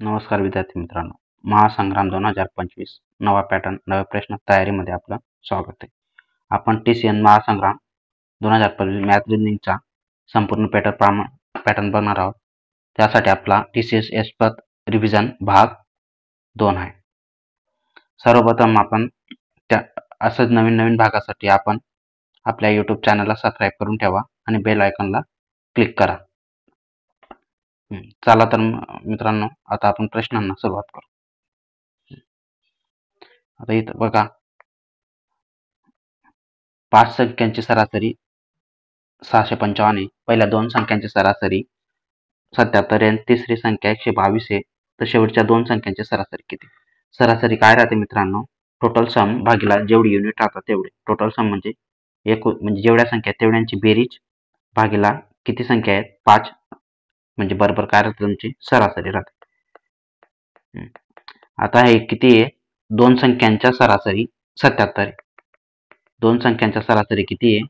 नमस्कार विद्यार्थी मित्रांनो, महासंग्राम 2025 नवा पॅटर्न नव्या प्रश्न तयारीमध्ये आपलं स्वागत आहे. आपण TCN महासंग्राम 2025 मॅथ रिजनिंगचा संपूर्ण पॅटर्न बघणार आहोत. त्यासाठी आपला TCS एक्सपर्ट रिव्हिजन भाग 2 आहे. सर्वप्रथम आपण असंच नवीन भागासाठी आपण आपल्या YouTube चॅनलला सबस्क्राईब करून ठेवा आणि बेल आयकॉनला क्लिक करा. चला तर मित्रांनो, आता आपण प्रश्नांना सुरुवात करू. आता इथं बघा, 5 संख्यांची सरासरी 655 आहे. पहिल्या 2 संख्यांची सरासरी 77 आहे. तिसरी संख्या 122 आहे. तर शेवटच्या 2 संख्यांची सरासरी किती? सरासरी काय राहते मित्रांनो? टोटल सम भागिला जेवढी युनिट राहतात तेवढे. टोटल सम म्हणजे म्हणजे जेवढ्या संख्या तेवढ्यांची बेरीज भागिला किती संख्या आहेत 5, म्हणजे बरोबर काय राहते तुमची सरासरी राहते. आता हे किती आहे? 2 संख्यांच्या सरासरी 77 आहे. 2 संख्यांच्या सरासरी किती आहे?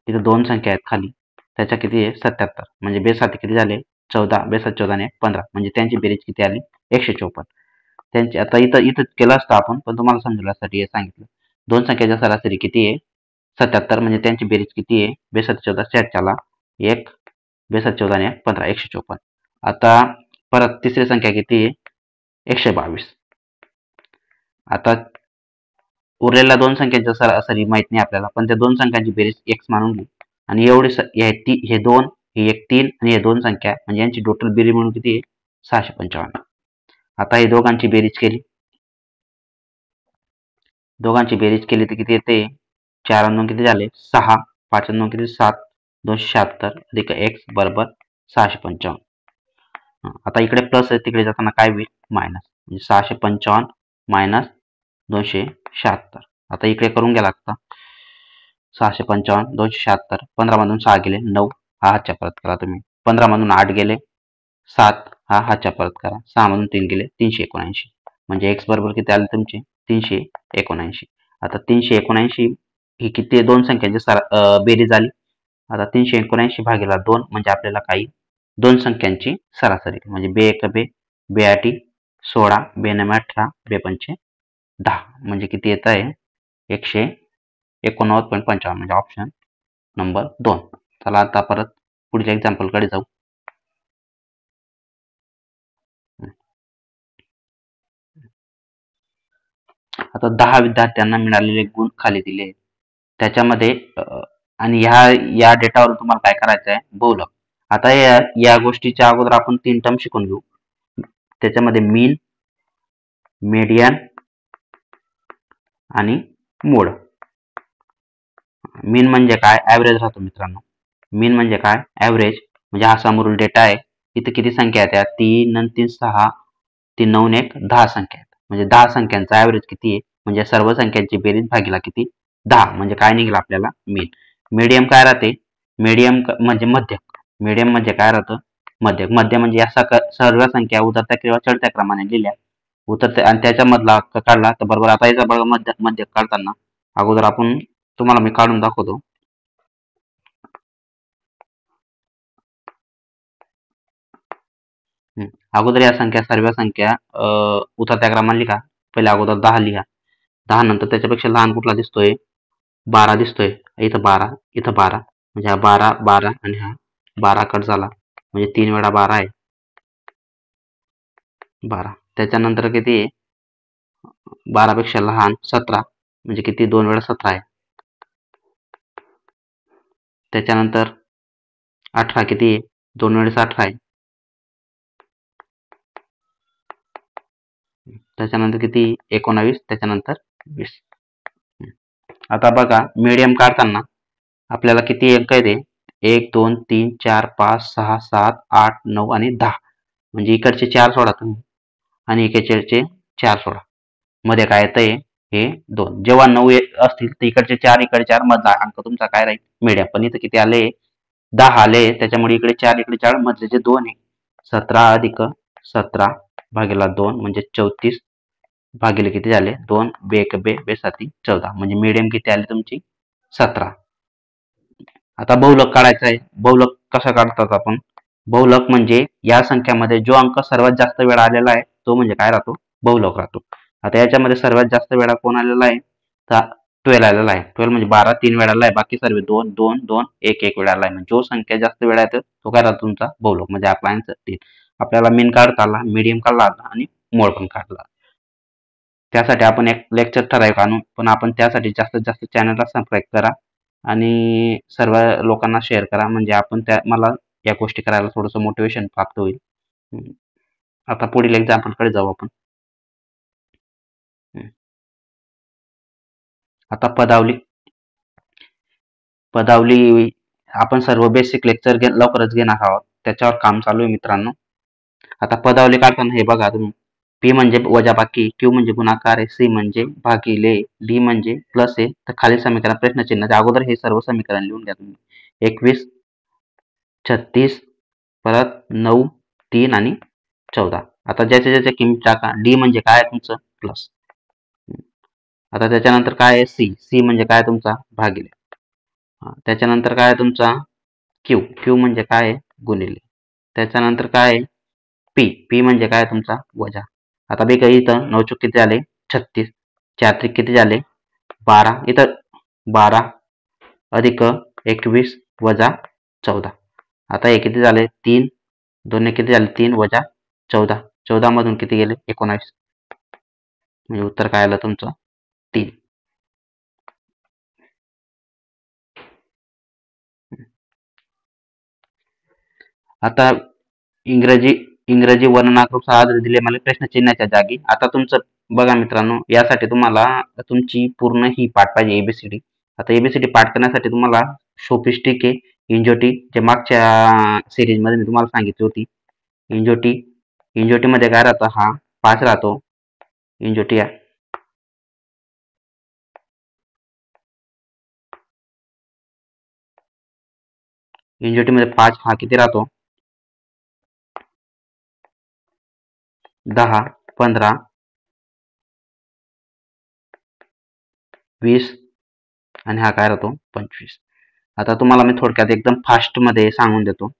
इथे 2 संख्या आहेत खाली, त्याच्या किती आहे 77, म्हणजे बेसाती किती झाले 14, बेसात 14 ने 15, म्हणजे त्यांची बेरीज किती आली 154. त्यांची आता इथं केलं असतं आपण, पण तुम्हाला समजण्यासाठी हे सांगितलं. 2 संख्याच्या सरासरी किती आहे 77, म्हणजे त्यांची बेरीज किती आहे बेसात 14 7 1, बेसात 14 ने 15 154. आता परत तिसरी संख्या किती आहे 122. आता उरलेल्या 2 संख्यांच्या सरासरी माहित नाही आपल्याला, पण त्या 2 संख्यांची बेरीज x मानून घेऊ. आणि एवढे हे 2, हे एक 3 आणि हे 2 संख्या, म्हणजे यांची टोटल बेरीज म्हणून किती आहे 655. आता हे दोघांची बेरीज केली, तर किती येते? 4 आणि 2 किती झाले 6, 5 आणि 2 किती 7, 276 अधिक x बरोबर 655. आता इकडे प्लस आहे, तिकडे जाताना काय होईल मायनस, म्हणजे 655 मायनस 276. आता इकडे करून घ्या लागता. 655 276, 15 मधून 6 गेले 9, हा हातच्या परत करा तुम्ही. 15 मधून 8 गेले 7, हा हातच्या परत करा. 6 मधून 3 गेले 379, म्हणजे x बरोबर किती आले तुमचे 379. आता 379 ही किती 2 संख्यांची बेरीज आली. आता 379 भागिले 2, म्हणजे आपल्याला काही 2 संख्यांची सरासरी, म्हणजे बे 1 बे, बे 8 16, बे 9 18, बे 5 10, म्हणजे किती येत आहे 189.55, म्हणजे ऑप्शन नंबर 2. चला आता परत पुढच्या एक्झाम्पल कडे जाऊ. आता 10 विद्यार्थ्यांना मिळालेले गुण खाली दिले. त्याच्यामध्ये आणि या डेटावर तुम्हाला काय करायचं आहे बहुलक. आता या गोष्टीच्या अगोदर आपण 3 टर्म शिकून घेऊ. त्याच्यामध्ये मीन, मीडियन आणि मोड. मीन म्हणजे काय? ॲव्हरेज राहतो मित्रांनो. मीन म्हणजे काय? ॲव्हरेज, म्हणजे हा समोरील डेटा आहे. इथे किती संख्या आहेत? 3 आणि 3 6, 3 9 1 10 संख्या आहेत. म्हणजे 10 संख्यांचा ॲव्हरेज किती आहे? म्हणजे सर्व संख्यांची बेरीज भागिला किती 10, म्हणजे काय निघेल आपल्याला मीन. मीडियम काय राहते? मीडियम म्हणजे मध्यक. मीडियम म्हणजे काय राहतं? मध्यक. मध्य म्हणजे या सर्व संख्या उतरत्या किंवा चढत्या क्रमाने लिहिल्या, उतरत्या आणि त्याच्यामधला काढला तर बरोबर. आता याचा बघा मध्यक काढताना अगोदर आपण तुम्हाला मी काढून दाखवतो. अगोदर या संख्या सर्व संख्या उतरत्या क्रमाने लिहा. पहिले अगोदर 10 लिहा. 10 नंतर त्याच्यापेक्षा लहान कुठला दिसतोय 12 दिसतोय. इथं 12, इथं 12, म्हणजे हा 12 12 आणि हा 12 कट झाला, म्हणजे 3 वेळा 12 आहे 12. त्याच्यानंतर किती आहे 12 पेक्षा लहान 17, म्हणजे किती 2 वेळा 17 आहे. त्याच्यानंतर 18 किती आहे 2 वेळेस 18 आहे. त्याच्यानंतर किती 19, त्याच्यानंतर 20. आता बघा मीडियम काढताना आपल्याला किती अंक येते 1 2 3 4 5 6 7 8 9 आणि 10, म्हणजे इकडचे 4 सोडा तुम्ही आणि इकडचे 4 सोडा. मध्ये काय येतंय हे 2. जेव्हा 9 असतील तर इकडचे 4 इकडे 4, मधला अंक तुमचा काय राहील मीडियम. पण इथं किती आले 10 आले, त्याच्यामुळे इकडे 4 इकडे 4, मधले जे 2 आहे 17 अधिक 17 भागिला 2, म्हणजे 34 भागिले किती झाले 2, बे 1 बे, बे 7 14, म्हणजे मीडियम किती आली तुमची 17. आता बहुलक काढायचा आहे. बहुलक कसा काढतात आपण? बहुलक म्हणजे या संख्यामध्ये जो अंक सर्वात जास्त वेळा आलेला आहे तो म्हणजे काय राहतो, बहुलक राहतो. आता याच्यामध्ये सर्वात जास्त वेळा कोण आलेला आहे, तर 12 आलेला आहे. 12 म्हणजे 12 3 वेळा आला आहे, बाकी सर्व 2 2 2 1 1 वेळा आला आहे. जो संख्या जास्त वेळा येतो तो काय राहतो तुमचा बहुलक, म्हणजे आपला आन्सर 3. आपल्याला मीन काढता आला, मीडियम काढला आला आणि मोड पण काढला. त्यासाठी आपण एक लेक्चर ठराविक आणू, पण आपण त्यासाठी जास्तीत जास्त चॅनलला सबस्क्राईब करा आणि सर्व लोकांना शेअर करा, म्हणजे आपण मला या गोष्टी करायला थोडंसं मोटिवेशन प्राप्त होईल. आता पुढील एक्झाम्पलकडे जाऊ आपण. आता पदावली आपण सर्व बेसिक लेक्चर लवकरच घेणार आहोत, त्याच्यावर काम चालू आहे मित्रांनो. आता पदावली काढताना हे बघा तुम्ही, पी म्हणजे वजाबाकी, क्यू म्हणजे गुणाकार आहे, सी म्हणजे भागिले, डी म्हणजे प्लस आहे. तर खाली समीकरण प्रश्नचिन्हाच्या अगोदर हे सर्व समीकरण लिहून घ्या तुम्ही. 21 36 परत 9 3 आणि 14. आता ज्याच्या ज्याच्या किंमत टाका. डी म्हणजे काय आहे तुमचं प्लस. आता त्याच्यानंतर काय आहे सी म्हणजे काय तुमचा भागिले. त्याच्यानंतर काय आहे तुमचा क्यू म्हणजे काय आहे गुणिले. त्याच्यानंतर काय आहे पी म्हणजे काय तुमचा वजा. आता बी काही इथं 9 चूक किती झाले 36, 4 त्रिक किती झाले 12, इथं 12 अधिक 21 वजा 14. आता हे किती झाले 3, 2 किती झाले 3 वजा 14, 14 मधून किती गेले 19, म्हणजे उत्तर काय आलं तुमचं 3. आता इंग्रजी वर्णनाकृत सहाज दिले मला प्रश्नचिन्हाच्या जागी. आता तुमचं बघा मित्रांनो, यासाठी तुम्हाला तुमची पूर्ण ही पाठ पाहिजे एबीसीडी. आता एबीसीडी पाठ करण्यासाठी तुम्हाला सोफिस्टिक आहे, इंजोटी जे मागच्या सिरीज मध्ये मी तुम्हाला सांगितली होती. इंजोटी मध्ये काय राहतं, हा 5 राहतो इंजोटी. इंजोटी मध्ये 5 हा किती राहतो 10 15 20 आणि हा काय राहतो 25. आता तुम्हाला मी थोडक्यात एकदम फास्ट मध्ये सांगून देतो.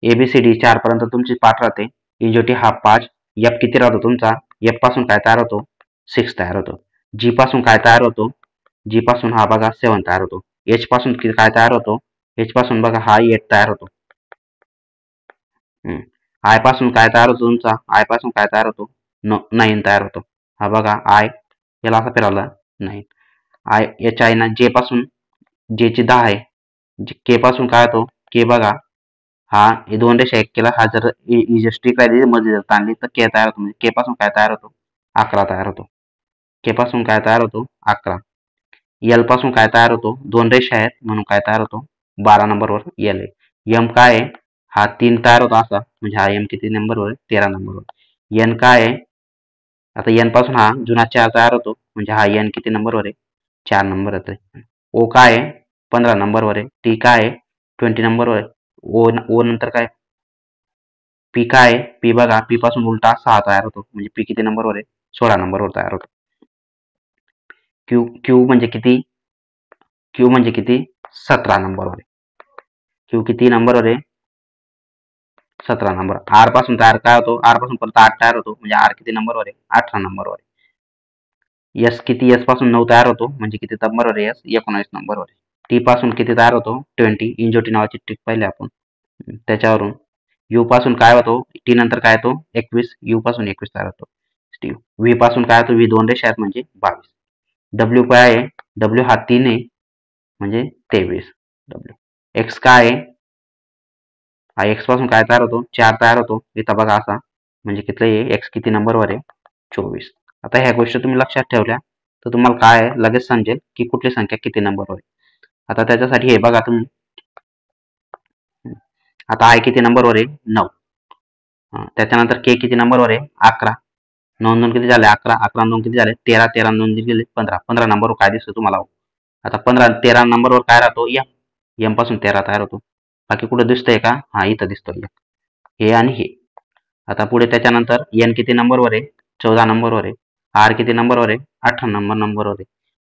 एबीसीडी 4 पर्यंत तुमची पाठ राहते. इंजोटी हा 5. एफ किती राहतो तुमचा, एफ पासून काय तयार होतो 6 तयार होतो. जी पासून काय तयार होतो, जी पासून हा बघा 7 तयार होतो. एच पासून काय तयार होतो, एच पासून बघा हा 8 तयार होतो. आय पासून काय तयार होतो तुमचा, आय पासून काय तयार होतो 9 तयार होतो. हा बघा आय, याला असं फिरवला 9. आय एच आहे ना, जे पासून जे ची 10 आहे. के पासून काय होतो, के बघा हा 2 रेषा एक केला, हा जर स्ट्रिक राहिली मध्ये जर ताणली तर के तयार होतो. म्हणजे के पासून काय तयार होतो 11 तयार होतो. के पासून काय तयार होतो 11. एल पासून काय तयार होतो, 2 रेषा आहेत म्हणून काय तयार होतो 12 नंबरवर एल आहे. एम काय आहे, हा 3 तयार होतो असा, म्हणजे हा एम किती नंबरवर 13 नंबरवर. एन काय आहे, आता एन पासून हा जुना 4 तयार होतो, म्हणजे हा एन किती नंबरवर आहे 4 नंबर आहे. ओ काय आहे 15 नंबरवर आहे. टी काय आहे 20 नंबरवर आहे. ओ नंतर काय पी काय आहे, पी बघा पी पासून उलटा 6 तयार होतो, म्हणजे पी किती नंबरवर आहे 16 नंबरवर तयार होतो. क्यू म्हणजे किती, क्यू म्हणजे किती 17 नंबरवर आहे. क्यू किती नंबरवर आहे 17 नंबर. आर पासून तयार काय होतो, आर पासून परत 8 तयार होतो, म्हणजे आर किती नंबरवर आहे 18 नंबरवर आहे. एस किती, एस पासून 9 तयार होतो, म्हणजे किती नंबरवर आहे एस 19 नंबरवर आहे. टी पासून किती तयार होतो 20, इंजोटी नावाची ट्रिक पाहिली आपण त्याच्यावरून. यू पासून काय होतो, टी नंतर काय होतो 21, यू पासून 21 तयार होतो. व्ही पासून काय होतो, व्ही 2 रेषा आहेत म्हणजे 22. डब्ल्यू काय आहे, डब्ल्यू हा 3 आहे म्हणजे 23 डब्ल्यू. एक्स काय आहे, हा एक्स पासून काय तयार होतो 4 तयार होतो, इथं बघा असा, म्हणजे किती आहे एक्स किती नंबरवर आहे 24. आता ह्या गोष्टी तुम्ही लक्षात ठेवल्या तर तुम्हाला काय आहे लगेच समजेल की कुठली संख्या किती नंबरवर आहे. आता त्याच्यासाठी हे बघा तुम्ही, आता आय किती नंबरवर आहे 9. त्याच्यानंतर के किती नंबरवर आहे 11. 9 2 किती झाले 11, 11 2 किती झाले 13, 13 2 गेले 15, 15 नंबरवर काय दिसतं तुम्हाला. आता 13 नंबरवर काय राहतो एम, एम पासून 13 तयार होतो. बाकी कुठे दिसतंय का, हा इथं दिसतोय हे आणि हे. आता पुढे त्याच्यानंतर एन किती नंबरवर आहे 14 नंबरवर आहे. आर किती नंबरवर आहे 18 नंबरवर आहे.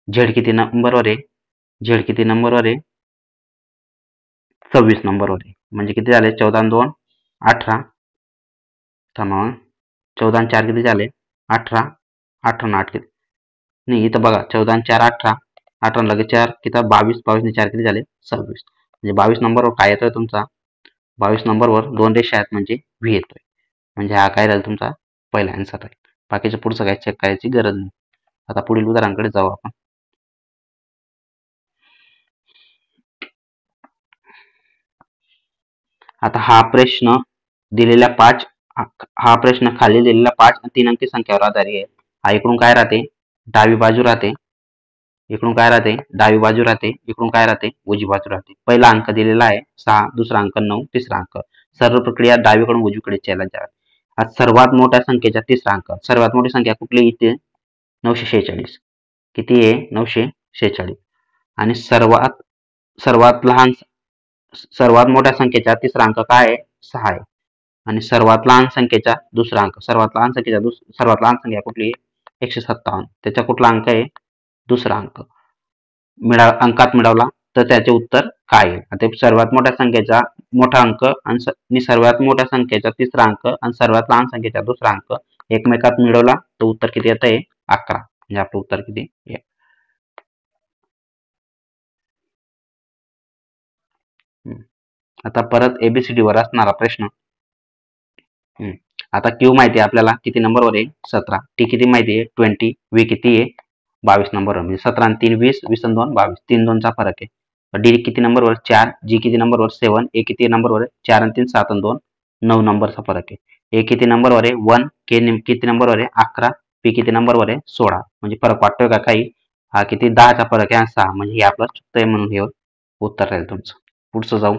झेड किती नंबरवर आहे, झेड किती नंबरवर आहे 26 नंबरवर आहे. म्हणजे किती झाले 14 2 18 थांबा 14 आणि 4 किती झाले 18 18 आणि 8 किती नाही इथं बघा 14 आणि 4 18 18 आणि लगे 4 किती 22 22 आणि 4 किती झाले 26 म्हणजे 22 नंबरवर काय येतोय तुमचा 22 नंबरवर 2 रेषा आहेत म्हणजे व्ही येतोय म्हणजे हा काय राहील तुमचा पहिला आन्सर राहील बाकीचं पुढचं काय चेक करायची गरज नाही आता पुढील उदाहरणाकडे जाऊ आपण आता हा प्रश्न दिलेल्या 5 हा प्रश्न खाली दिलेल्या 5 आणि 3 अंकी संख्यावर आधारित आहे हा इकडून काय राहते डावी बाजू राहते इकडून काय राहते डावी बाजू राहते इकडून काय राहते उजवी बाजू राहते पहिला अंक दिलेला आहे 6 दुसरा अंक 9 तिसरा अंक सर्व प्रक्रिया डावीकडून उजवीकडे चालत जावी आज सर्वात मोठ्या संख्येचा तिसरा अंक सर्वात मोठी संख्या कुठली इथे 946 किती आहे 946 आणि सर्वात सर्वात लहान सर्वात मोठ्या संख्येचा तिसरा अंक काय आहे 6 आहे आणि सर्वात लहान संख्येचा दुसरा अंक सर्वात लहान संख्येचा सर्वात लहान संख्या कुठली आहे 157 त्याचा कुठला अंक आहे दुसरा अंक अंकात मिळवला तर त्याचे उत्तर काय आहे ते सर्वात मोठ्या संख्येचा मोठा अंक आणि सर्वात मोठ्या संख्येचा तिसरा अंक आणि सर्वात लहान संख्येचा दुसरा अंक एकमेकात मिळवला तर उत्तर किती येत आहे 11 म्हणजे आपलं उत्तर किती आता परत एबीसीडी वर असणारा प्रश्न आता क्यू माहिती आहे आपल्याला किती नंबरवर आहे 17 टी किती माहिती आहे 20 व्ही किती आहे 22 नंबरवर म्हणजे 17 आणि 3 20 20 आणि 2 22 3 2 चा फरक आहे डी किती नंबरवर 4 जी किती नंबरवर 7 ए किती नंबरवर आहे 4 आणि 3 7 आणि 2 9 नंबरचा फरक आहे ए किती नंबरवर आहे 1 के किती नंबरवर आहे 11 पी किती नंबरवर आहे 16 म्हणजे फरक वाटतोय का काही हा किती 10चा फरक आहे 6 म्हणजे हे आपलं चुकतंय म्हणून हे उत्तर राहील तुमचं पुढचं जाऊ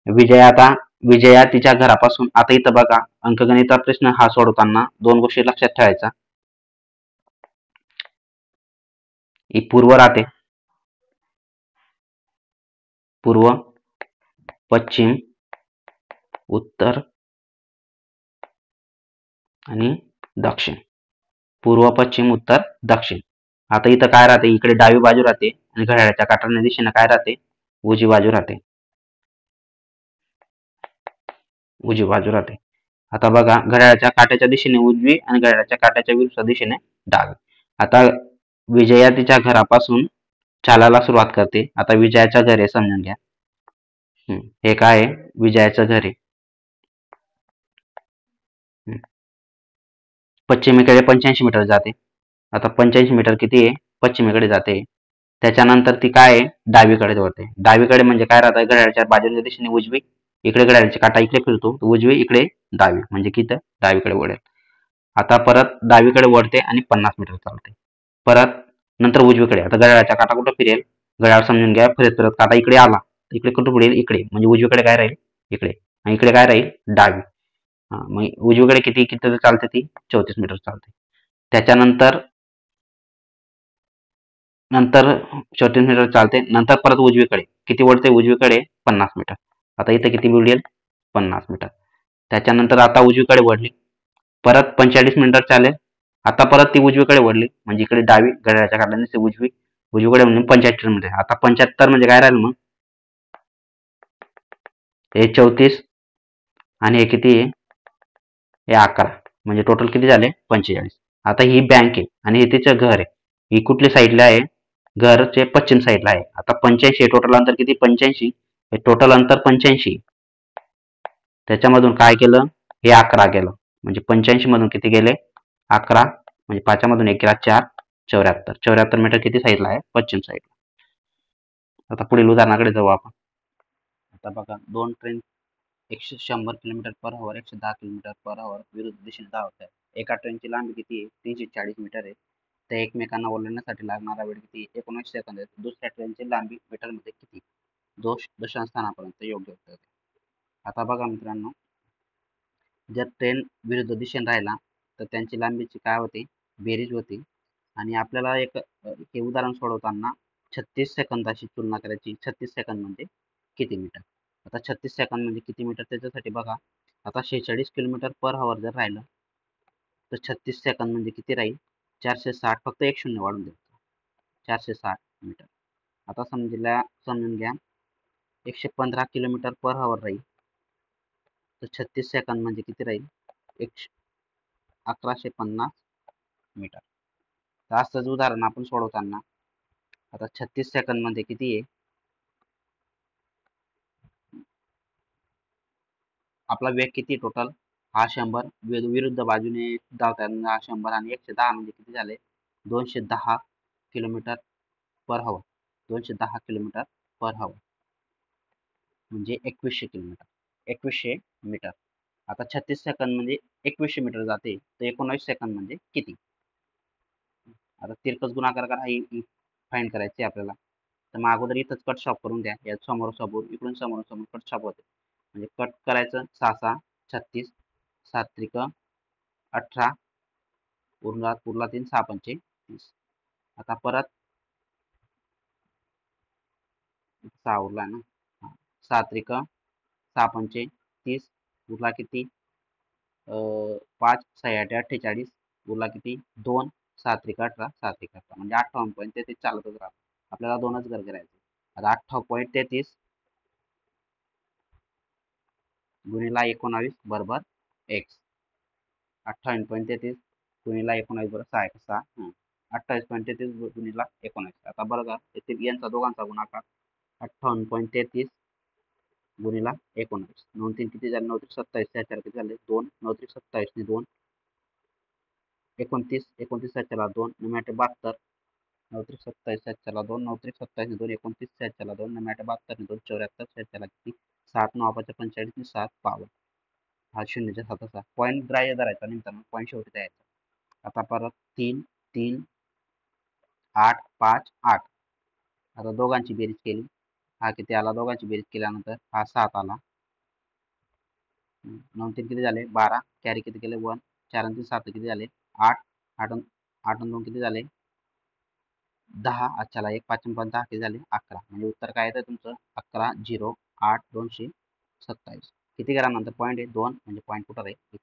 विजया तिच्या घरापासून आता इथं बघा अंकगणिता प्रश्न हा सोडवताना 2 गोष्टी लक्षात ठेवायचा ही पूर्व राहते पूर्व पश्चिम उत्तर आणि दक्षिण पूर्व पश्चिम उत्तर दक्षिण आता इथं काय राहते इकडे डावी बाजू राहते आणि घड्याळाच्या काटाच्या दिशेने काय राहते उजवी बाजू राहते उजवी बाजू राहते आता बघा घड्याळाच्या काट्याच्या दिशेने उजवी आणि घड्याळाच्या काट्याच्या विरुद्ध दिशेने डावी आता विजया तिच्या घरापासून चालायला सुरुवात करते आता विजयाचं घर आहे समजून घ्या हे काय आहे विजयाचं घर आहे पश्चिमेकडे 85 मीटर जाते आता 85 मीटर किती आहे पश्चिमेकडे जाते त्याच्यानंतर ती काय आहे डावीकडे वळते डावीकडे म्हणजे काय राहतं घड्याळाच्या बाजूच्या दिशेने उजवी इकडे घड्याळाची काटा इकडे फिरतो उजवी इकडे डावी म्हणजे किती डावीकडे वळेल आता परत डावीकडे वळते आणि 50 मीटर चालते परत नंतर उजवीकडे आता घड्याळाचा काटा कुठं फिरेल घड्याळ समजून घ्या फिरत फिरत काटा इकडे आला इकडे कुठं फिरेल इकडे म्हणजे उजवीकडे काय राहील इकडे आणि इकडे काय राहील डावी मग उजवीकडे किती किती चालते ती 34 मीटर चालते त्याच्यानंतर नंतर 34 मीटर चालते नंतर परत उजवीकडे किती वळते उजवीकडे 50 मीटर आता इथे किती मिळेल 50 मीटर त्याच्यानंतर आता उजवीकडे वळली परत 45 मीटर चालेल आता परत ती उजवीकडे वळली म्हणजे इकडे डावी घड्याळाच्या काटाने उजवीकडे म्हणजे 75 मीटर आता 75 म्हणजे काय राहील मग हे 34 आणि हे किती आहे हे 11 म्हणजे टोटल किती झाले 45 आता ही बँक आहे आणि हे तिचं घर आहे ही कुठल्या साईडला आहे घरचे पश्चिम साईडला आहे आता 85 टोटल अंतर किती 85 हे टोटल अंतर 85 त्याच्यामधून काय केलं हे 11 गेलं म्हणजे 85 मधून किती गेले 11 म्हणजे 5 मधून 1 गेला 4 74 मीटर किती साईडला आहे पश्चिम साईडला आता पुढील उदाहरणाकडे जाऊ आपण आता बघा दोन train 100 kilometre per hour 110 kilometre per hour विरुद्ध दिशेने धावत आहे एका ट्रेनची लांबी किती आहे 340 मीटर आहे त्या एकमेकांना ओलांडण्यासाठी लागणारा वेळ किती 19 सेकंद आहे दुसऱ्या ट्रेनची लांबी मीटरमध्ये किती दशांशांपर्यंत योग्य उत्तर आता बघा मित्रांनो जर ट्रेन विरुद्ध दिशेने राहिला तर त्यांची लांबीची काय होते बेरीज होते आणि आपल्याला एक हे उदाहरण सोडवताना 36 सेकंदाची तुलना करायची 36 सेकंद म्हणजे किती मीटर आता 36 सेकंद म्हणजे किती मीटर त्याच्यासाठी बघा आता 46 किलोमीटर पर आवर जर राहिलं तर 36 सेकंद म्हणजे किती राहील 460 फक्त एक शून्य वाढून द्यायचं 460 मीटर आता समजून घ्या 115 किलोमीटर पर आवर राहील, तर 36 सेकंद म्हणजे किती राहील? 1150 मीटर. तर असंच उदाहरण आपण सोडवताना आता 36 सेकंद मध्ये किती आहे? आपला वेग किती टोटल? हा 100, विरुद्ध बाजूने धावताना हा 100 आणि 110 म्हणजे किती झाले? 210 किलोमीटर पर हवर. 210 किलोमीटर पर हवर म्हणजे 2100 किलोमीटर, 2100 मीटर. आता 36 सेकंद म्हणजे 2100 मीटर जाते, तर 19 सेकंद म्हणजे किती? आता तिरकस गुणाकार करा, ही फाइंड करायची आपल्याला. तर मग अगोदर इथंच कट शॉप करून द्या. या समोर समोर इकडून समोर समोर कट शॉप होते. म्हणजे कट करायचं 6 36, 7 त्रिक 18, उरला 3, 6 पंचे 30. आता परत 6 उरला ना, 7 त्रिक 6 पंचे 30, उरला किती? 5 6 8 48, उरला किती? 2, 7 त्रिक 18, 7 त्रिक 18 म्हणजे 58.33 चालतच राहतो. आपल्याला दोनच घर करायचे. आता 58.33 गुणिला 19 बरोबर x. 58.33 गुणिला 19 बरोबर 6 एक 6. 28.33 गुणिला 19. आता बघा येथील यांचा दोघांचा गुणाकार 58.33 गुणिला 19. 9 3 किती झाले? 9 3 27. 4 किती झाले? 2. 9 3 27 ने 2 29. 29 7 2 9 8 72. 9 3 27 7 2 9 3 27 ने 2 29 7 2 9 8 72 ने 2 74 7 किती? 7 9 5 45 ने 7 52. हा शून्याच्या 7 पॉईंट ग्राह्य धरायचा, नंतर पॉईंट शेवटी द्यायचा. आता परत 3 3 8 5 8. आता दोघांची बेरीज केली, हा किती आला? दोघांची बेरीज केल्यानंतर हा 7 आला. 9 3 किती झाले? 12. कॅरी किती केले? 1. 4 आणि 3 7 किती झाले? 8. 8 आणि 2 किती झाले? 10. अच्छा 1 5 आणि 5 10 किती झाले? 11. म्हणजे उत्तर काय येतं तुमचं? 11 0 8 227. किती ग्राम पॉईंट आहे? 2. म्हणजे पॉईंट कुठं आहे?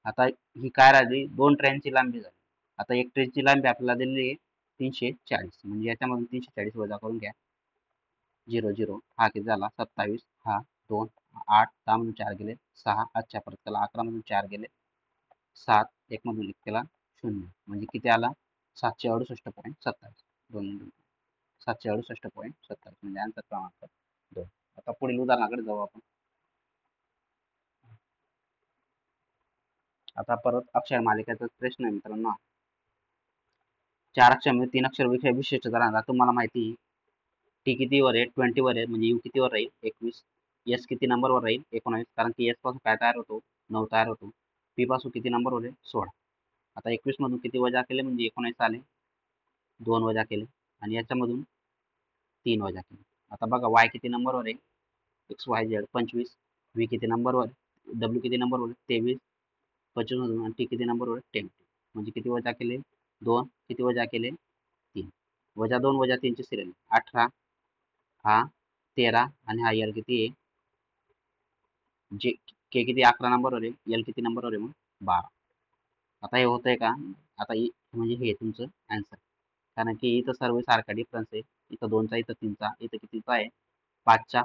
आता ही काय राहिली? 2 ट्रेनची लांबी झाली. आता एक ट्रेनची लांबी आपल्याला दिलेली आहे 340. म्हणजे याच्यामधून 340 वजा करून घ्या. 0 0 हा किती झाला? 27. हा 2 8 10 मधून 4 गेले 6. अच्छा परत त्याला 11 मधून 4 गेले 7. 1 मधून 1 केला 0. म्हणजे किती आला? 768.27. 2 768.27 म्हणजे आन्सर क्रमांक 2. आता पुढील उदाहरणाकडे जाऊ आपण. आता परत अक्षर मालिकेचा प्रश्न आहे मित्रांनो. 4 अक्षर 3 अक्षर विशिष्ट जणांना तुम्हाला माहिती टी किती वर आहे? 20 वर आहे. म्हणजे यू किती वर राहील? 21. एस किती नंबर वर राहील? 19. कारण की एस पासून काय तयार होतो? 9 तयार होतो. पी पासून किती नंबर वर आहे? 16. आता 21 मधून किती वजा केले म्हणजे 19 आले? 2 वजा केले आणि याच्यामधून 3 वजा केले. आता बघा वाय किती नंबर वर आहे? X Y Z 25. व्ही किती नंबर वर? डब्ल्यू किती नंबर वर? 23. 25 मधून आणि टी किती नंबर वर? 10. म्हणजे किती वजा केले? 2. किती वजा केले? 3. वजा 2 वजा 3 ची सिरियल 18. हा 13 आणि हा यल किती आहे? जे के किती 11 नंबरवर आहे, यल किती नंबरवर आहे मग? 12. आता हे होतंय का? आता म्हणजे हे तुमचं आन्सर. कारण की इथं सर्व सारखा डिफरन्स आहे. इथं 2चा, इथं 3चा, इथं कितीचा आहे? 5चा.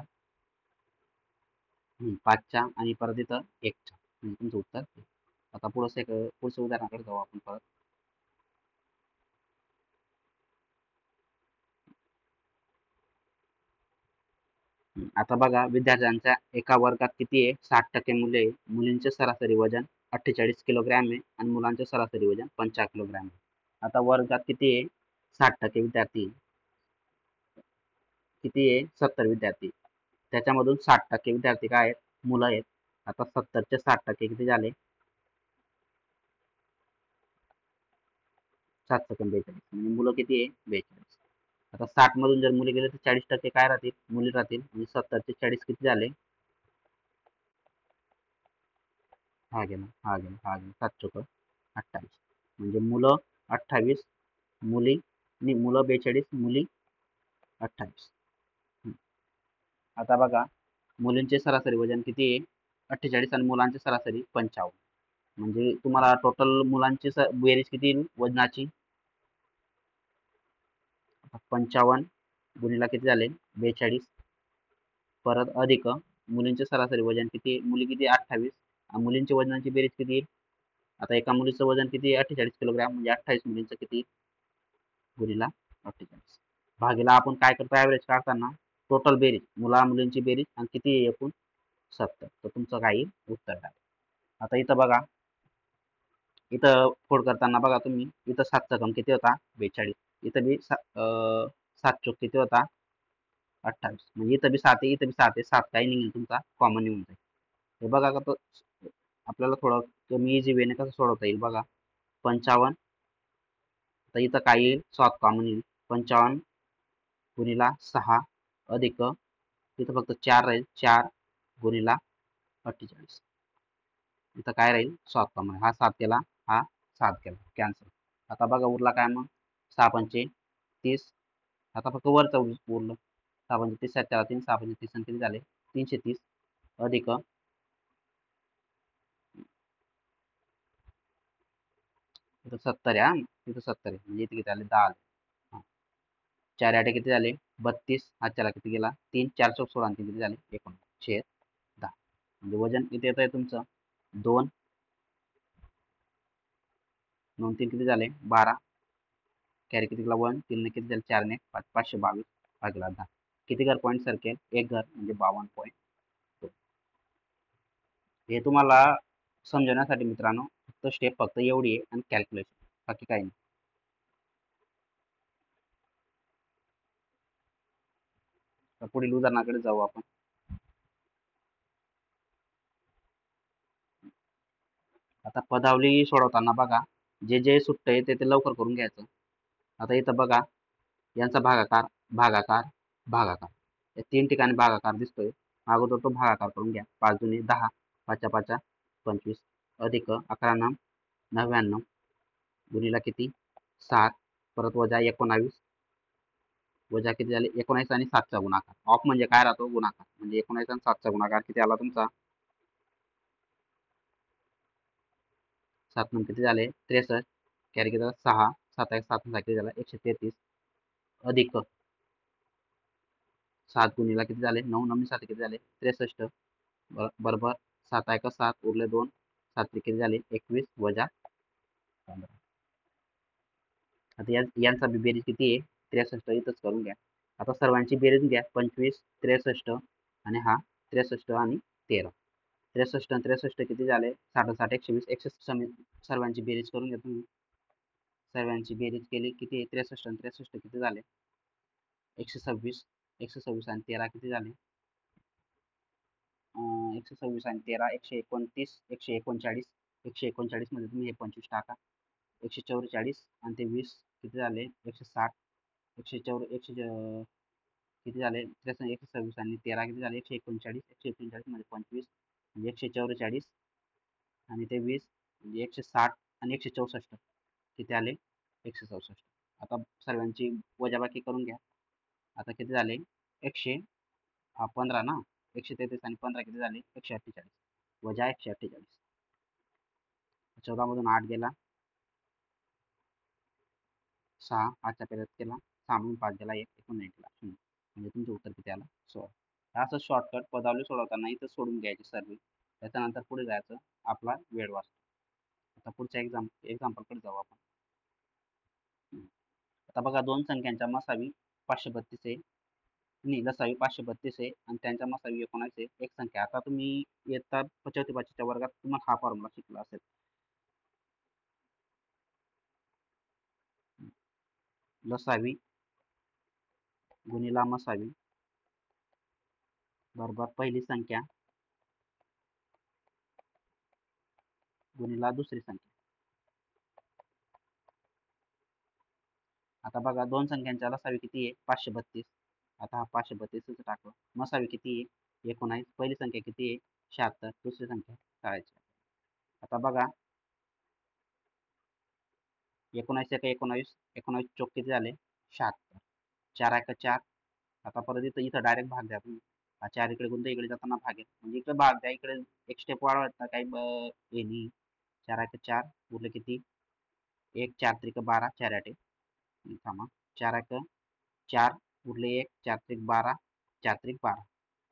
5च्या आणि परत इथं 1च्या. म्हणजे तुमचं उत्तर. आता पुढचं उदाहरणाकडे जाऊ आपण परत. आता बघा विद्यार्थ्यांच्या एका वर्गात किती आहे? 60% मुले आहे. मुलींचे सरासरी वजन 48 किलोग्रॅम आहे आणि मुलांचे सरासरी वजन 50 किलोग्रॅम आहे. आता वर्गात किती आहे? 60% विद्यार्थी. किती आहे? 70 विद्यार्थी. त्याच्यामधून 60% विद्यार्थी काय आहेत? मुलं आहेत. आता 70चे 60% किती झाले? 7 सेकंद 42. म्हणजे मुलं किती आहे? 42. आता 60 मधून जर मुली गेले तर 40% काय राहतील? मुली राहतील. म्हणजे 70चे 40 किती झाले? हा गेला, हा गेला, हा गेला. 7 चोक 28. म्हणजे मुलं 28, मुली मुलं 42, मुली 28. आता बघा मुलींचे सरासरी वजन किती आहे? 48 आणि मुलांचे सरासरी 55. म्हणजे तुम्हाला टोटल मुलांची बेरीज किती येईल वजनाची? 55 गुणिला किती झाले? 42 परत अधिक मुलींचे सरासरी वजन किती, मुली किती 28, मुलींच्या वजनाची बेरीज किती येईल? आता एका मुलीचं वजन किती 48 किलोग्राम, म्हणजे 28 मुलींचं किती गुणीला 48, भागीला आपण काय करतो ॲव्हरेज काढताना टोटल बेरीज, मुला मुलींची बेरीज आणि किती आहे एकूण 70, तर तुमचं काय येईल उत्तर काय. आता इथं बघा, इथं फोड करताना बघा तुम्ही, इथं 7चा घन किती होता 42, इथं बी 7 चोक किती होता 28, म्हणजे इथं बी 7 आहे, इथं बी 7 आहे, 7 काही निघेल तुमचा कॉमन निघून जाईल. हे बघा का, आपल्याला थोडं कमी इझी वेने कसं सोडवता येईल बघा. 55, तर इथं काय येईल 7 कॉमन येईल, 55 गुणीला 6 अधिक इथं फक्त 4 राहील, 4 गुणीला 48, इथं काय राहील 7 कॉमन, हा 7 केला, हा 7 केला, कॅन्सल. आता बघा उरला काय मग, 6 पंचे 30, आता फक्त वरचं उरलं, 6 पंचे 30, 7 3, 6 पंचे 30 आणि किती झाले 330 अधिक इथं 70 आहे, हा इथं 70 आहे, म्हणजे इथे किती आले 10 आले. 4 आठे किती झाले 32, हातच्याला किती गेला 3, 4 चौक 16 आणि 3 किती झाले 19 छेद 10, म्हणजे वजन किती येत आहे तुमचं 2, 2 3 किती झाले 12, कॅरी किती गेला 1, 3 ने किती झाले 4 ने 5, 522 भागिले 10, किती घर पॉईंट सर्केल, एक घर म्हणजे 52.2. हे तुम्हाला समजण्यासाठी मित्रांनो फक्त स्टेप फक्त एवढी आहे आणि कॅल्क्युलेशन, बाकी काही नाही. तर पुढील उदाहरणाकडे जाऊ आपण. आता पदावली सोडवताना बघा, जे जे सुट्ट आहे ते लवकर करून घ्यायचं. आता इथं बघा, यांचा भागाकार भागाकार भागाकार, या 3 ठिकाणी भागाकार दिसतोय, अगोदर तो भागाकार करून घ्या. 5 दुने 10, 5 5 25 अधिक 11 9 99 गुणीला किती 7, परत वजा 19, वजा किती झाले 19 आणि 7चा गुणाकार, ऑफ म्हणजे काय राहतो गुणाकार, म्हणजे 19 आणि 7चा गुणाकार किती आला तुमचा 7 किती झाले 63, कॅरी किती 6, 7 1 7 किती झाला 133 अधिक 7 गुणीला किती झाले 9 9 7 किती झाले 63 बरोबर 7 1 7 उरले 2, 7 किती झाले 21 वजा 15. आता यांचा बेरीज किती आहे 63, इथंच करून घ्या. आता सर्वांची बेरीज घ्या 25 63 आणि हा 63 आणि 13, 63 आणि 63 किती झाले 60 60 120 सर्वांची बेरीज करून घ्या तुम्ही. सर्वांची बेरीज केली किती 63 आणि 63 किती झाले 126, 126 आणि 13 किती झाले 126 आणि 13 129, 139, 139 मध्ये तुम्ही हे 25 टाका, 144 आणि ते 20 किती झाले 160, 100 किती झाले 126 आणि 13 किती झाले 139, 139 मध्ये 25 म्हणजे 144 आणि ते 20 म्हणजे 160 आणि 164 किती आले 164. आता सर्वांची वजाबाकी करून घ्या. आता किती झाले 115 ना, 133 आणि 15 किती झाले 148 वजा 148, 14 मधून 8 गेला 6, 8च्या पेऱ्यात केला 6 मधून 5 गेला 1, एकूण 9 केला 0, म्हणजे तुमचं उत्तर किती आलं 16. असं शॉर्टकट पदावली सोडवताना इथं सोडून घ्यायची सर्व, त्याच्यानंतर पुढे जायचं, आपला वेळ वाचतो. आता पुढच्या एक्झाम्पलकडे जाऊ आपण. आता बघा, दोन संख्यांच्या मसावी 532 आहे, नाही लसावी 532 आहे आणि त्यांच्या मसावी 19 आहे, एक संख्या. आता तुम्ही इयत्ता 4च्या वर्गात तुम्हाला हा फॉर्म्युला शिकला असेल, लसावी गुणिला मसावी बरोबर पहिली संख्या गुणिला दुसरी संख्या. आता बघा, दोन संख्यांच्या लसावी किती आहे 532, आता हा 532 टाकलं, मसावी किती आहे 19, पहिली संख्या किती आहे 76, दुसरी संख्या 47. आता बघा 19 एक 19, 19 चोक किती झाले 76, 4 1 4, आता परत इथं इथं डायरेक्ट भाग द्या तुम्ही, हा 4 इकडे गुंत इकडे जाताना भागेल, म्हणजे इकडे भाग द्या, इकडे एक स्टेप वाढवता काही हे नाही. 4 1 4 उरले किती 1, 4 त्रिक 12, 4 8 थांबा 4 1 4 उरले 1, 4 त्रिक 12, 4 त्रिक 12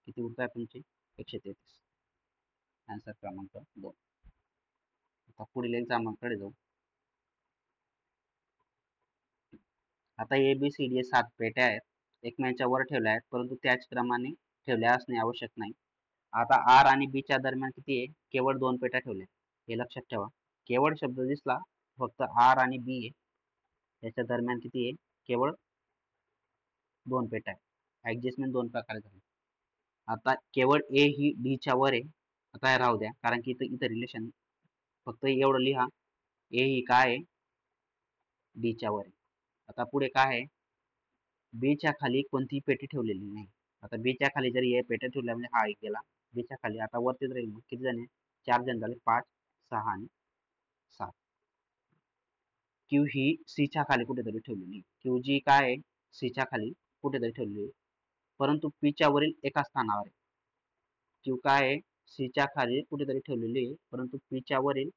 किती उत्तर आहे तुमचे? 133. आन्सर क्रमांक 2. आता पुढील एक्झाम्पलकडे जाऊ. आता ए बी सी डी 7 पेट्या आहेत, एकमेकांच्या वर ठेवल्या आहेत, परंतु त्याच क्रमाने ठेवल्या असणे आवश्यक नाही. आता आर आणि बी च्या दरम्यान किती आहे? केवळ 2 पेट्या ठेवल्या. हे लक्षात ठेवा. केवळ शब्द दिसला, फक्त आर आणि बी आहे, याच्या दरम्यान किती आहे? केवळ 2 पेट्या आहे. ऍडजस्टमेंट 2 प्रकारे झाली. आता केवळ ए ही डी च्या वर आहे. आता हे राहू द्या, कारण की इथं रिलेशन फक्त एवढं लिहा, ए ही काय आहे? डी च्या वर आहे. आता पुढे काय आहे? बी च्या खाली कोणतीही पेटी ठेवलेली नाही. आता बी च्या खाली जरी हे पेट्या ठेवल्या म्हणजे हा एक गेला. बी च्या खाली आता वरतीच राहील. मग किती जण आहे? 4 जण झाले. 5, 6 आणि 7. क्यू ही सी च्या खाली कुठेतरी ठेवलेली. क्यू जी काय आहे? सी च्या खाली कुठेतरी ठेवलेली, परंतु पी च्या वरील एका स्थानावर आहे. क्यू काय आहे? सी च्या खाली कुठेतरी ठेवलेली आहे, परंतु पी च्या वरील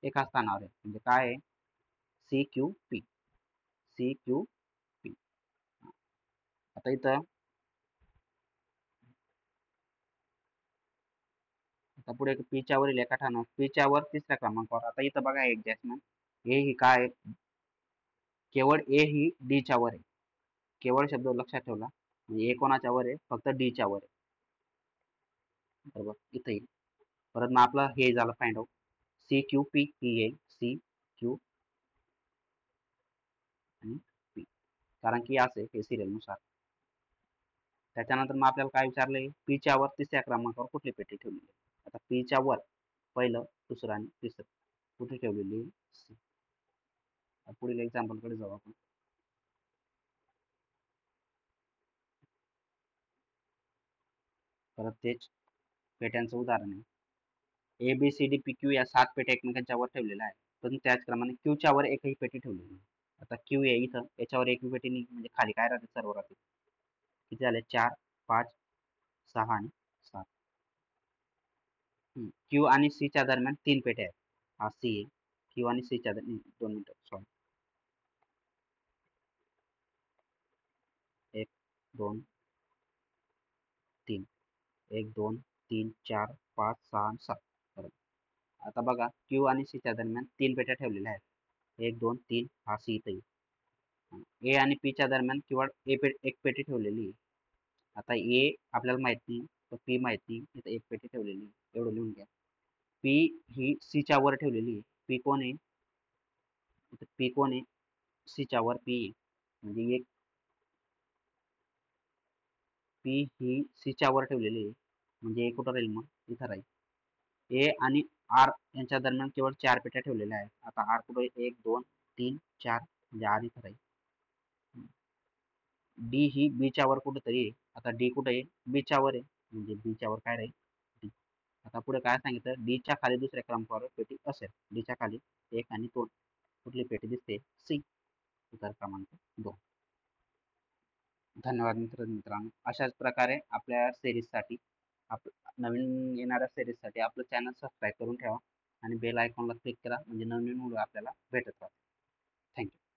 एका स्थानावर आहे. म्हणजे काय आहे? C Q P. C Q P. आता इथं आता पुढे पी च्या वरील एका ठाणावर, पी च्या वर तिसऱ्या क्रमांकावर. आता इथं बघा ऍडजस्टमेंट. ए ही काय आहे? केवळ ए ही डी च्या वर आहे. केवळ शब्द लक्षात ठेवला, म्हणजे ए कोणाच्या वर आहे? फक्त डी च्या वर आहे. बरोबर, इथं येईल. परत मग आपलं हे झालं find out. C Q P ही आहे. सी क्यू आणि पी, कारण की असे हे सिरियल नुसार. त्याच्यानंतर मग आपल्याला काय विचारलंय? पी च्या वर तिसऱ्या क्रमांकावर कुठली पेटी ठेवलेली आहे? आता पी च्या वर पहिलं, दुसरं आणि तिसरं कुठे ठेवलेली? सी. पुढील एक्झाम्पल कडे जाऊ आपण. परत तेच पेट्यांचं उदाहरण आहे. A B C D P Q या 7 पेट्या एकमेकांच्या वर ठेवलेल्या आहेत, पण त्याचप्रमाणे क्यू च्या वर एकही पेटी ठेवलेली नाही. आता क्यू आहे इथं, याच्यावर एक पेटी नाही, म्हणजे खाली काय राहते? सर्व राहते. किती झाले? 4, 5, 6 आणि 7. क्यू आणि सी च्या दरम्यान 3 पेट्या आहेत. हा सी आहे. क्यू आणि सी च्या दरम्यान 2 मिनिटं सॉरी. 1, 2, 3. 1, 2, 3, 4, 5, 6 आणि 7. बरोबर. आता बघा, क्यू आणि सी च्या दरम्यान 3 पेट्या ठेवलेल्या आहेत. 1, 2, 3. हा सी इथं येईल. ए आणि पी च्या दरम्यान केवळ एक पेटी ठेवलेली आहे. आता ए आपल्याला माहित नाही, तर पी माहित नाही, इथं एक पेटी ठेवलेली आहे. एवढं लिहून घ्या. पी ही सी च्या वर ठेवलेली आहे. पी कोण आहे? पी कोण आहे? सी च्या वर पी आहे. म्हणजे एक पी ही सी च्या वर ठेवलेली आहे, म्हणजे ए कुठं राहील? मग इथं राहील. ए आणि आर यांच्या दरम्यान केवळ 4 पेट्या ठेवलेल्या आहेत. आता आर कुठं? 1, 2, 3, 4, म्हणजे आर इथं राहील. डी ही बी च्या वर कुठेतरी आहे. आता डी कुठे आहे? बी च्या वर आहे, म्हणजे बी च्या वर काय राहील? डी. आता पुढे काय सांगितलं? डी च्या खाली दुसऱ्या क्रमांकावर पेटी असेल. डी च्या खाली 1 आणि 2. कुठली पेटी दिसते? सी. उत्तर क्रमांक 2. धन्यवाद मित्रांनो. अशाच प्रकारे आपल्या सिरीजसाठी, नवीन येणाऱ्या सिरीजसाठी आपलं चॅनल सबस्क्राईब करून ठेवा आणि बेल आयकॉनला क्लिक करा, म्हणजे नवीन व्हिडिओ आपल्याला भेटत राहतील. थँक्यू.